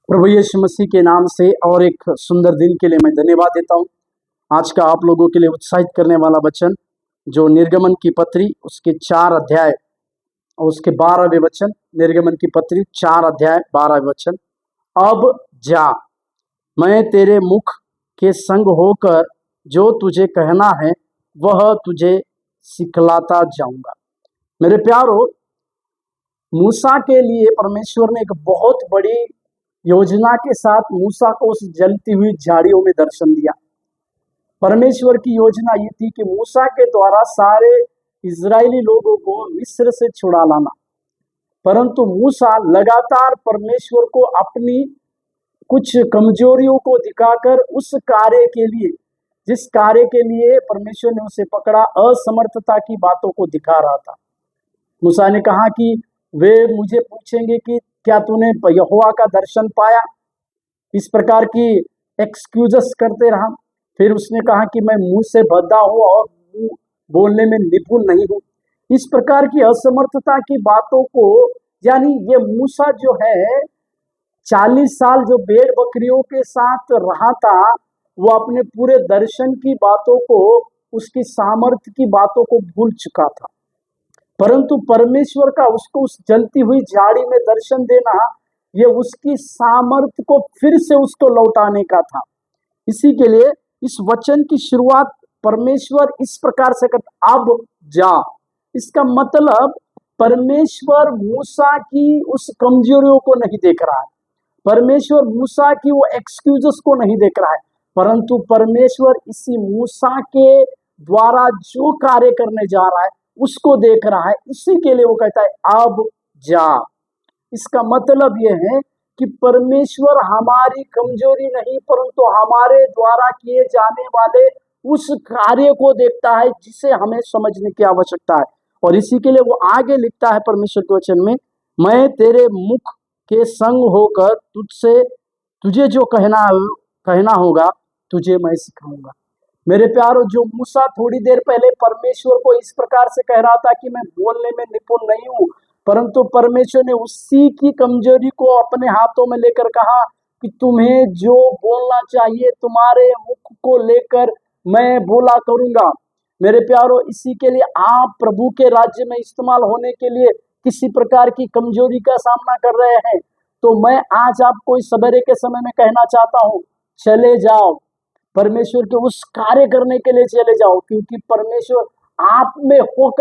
प्रभु यीशु मसीह के नाम से और एक सुंदर दिन के लिए मैं धन्यवाद देता हूँ। आज का आप लोगों के लिए उत्साहित करने वाला वचन जो निर्गमन की पत्री उसके 4 अध्याय और उसके 12वें वचन। निर्गमन की पत्री 4 अध्याय 12वें वचन। अब जा, मैं तेरे मुख के संग होकर जो तुझे कहना है वह तुझे सिखलाता जाऊंगा। मेरे प्यारो, मूसा के लिए परमेश्वर ने एक बहुत बड़ी योजना के साथ मूसा को उस जलती हुई झाड़ियों में दर्शन दिया। परमेश्वर की योजना ये थी कि मूसा के द्वारा सारे इजरायली लोगों को मिस्र से छुड़ा लाना, परंतु मूसा लगातार परमेश्वर को अपनी कुछ कमजोरियों को दिखाकर उस कार्य के लिए, जिस कार्य के लिए परमेश्वर ने उसे पकड़ा, असमर्थता की बातों को दिखा रहा था। मूसा ने कहा कि वे मुझे पूछेंगे कि क्या तूने यहोवा का दर्शन पाया? इस प्रकार की एक्सक्यूजेस करते रहा। फिर उसने कहा कि मैं मुंह से बंधा हूं और मुंह बोलने में निपुण नहीं हूं। इस प्रकार की असमर्थता की बातों को, यानी ये मूसा जो है 40 साल जो भेड़ बकरियों के साथ रहा था, वो अपने पूरे दर्शन की बातों को, उसकी सामर्थ्य की बातों को भूल चुका था। परंतु परमेश्वर का उसको उस जलती हुई झाड़ी में दर्शन देना, ये उसकी सामर्थ्य को फिर से उसको लौटाने का था। इसी के लिए इस वचन की शुरुआत परमेश्वर इस प्रकार से करता, अब जा। इसका मतलब परमेश्वर मूसा की उस कमजोरियों को नहीं देख रहा है, परमेश्वर मूसा की वो एक्सक्यूजेस को नहीं देख रहा है, परंतु परमेश्वर इसी मूसा के द्वारा जो कार्य करने जा रहा है उसको देख रहा है। इसी के लिए वो कहता है अब जा। इसका मतलब यह है कि परमेश्वर हमारी कमजोरी नहीं, परंतु हमारे द्वारा किए जाने वाले उस कार्य को देखता है जिसे हमें समझने की आवश्यकता है। और इसी के लिए वो आगे लिखता है परमेश्वर के वचन में, मैं तेरे मुख के संग होकर तुझसे तुझे जो कहना होगा तुझे मैं सिखाऊंगा। मेरे प्यारो, जो मूसा थोड़ी देर पहले परमेश्वर को इस प्रकार से कह रहा था कि मैं बोलने में निपुण नहीं हूं, परंतु परमेश्वर ने उसी की कमजोरी को अपने हाथों में लेकर कहा कि तुम्हें जो बोलना चाहिए तुम्हारे मुख को लेकर मैं बोला करूंगा। मेरे प्यारो, इसी के लिए आप प्रभु के राज्य में इस्तेमाल होने के लिए किसी प्रकार की कमजोरी का सामना कर रहे हैं, तो मैं आज आपको इस सवेरे के समय में कहना चाहता हूं, चले जाओ, परमेश्वर के उस कार्य करने के लिए चले जाओ, क्योंकि परमेश्वर आप में होकर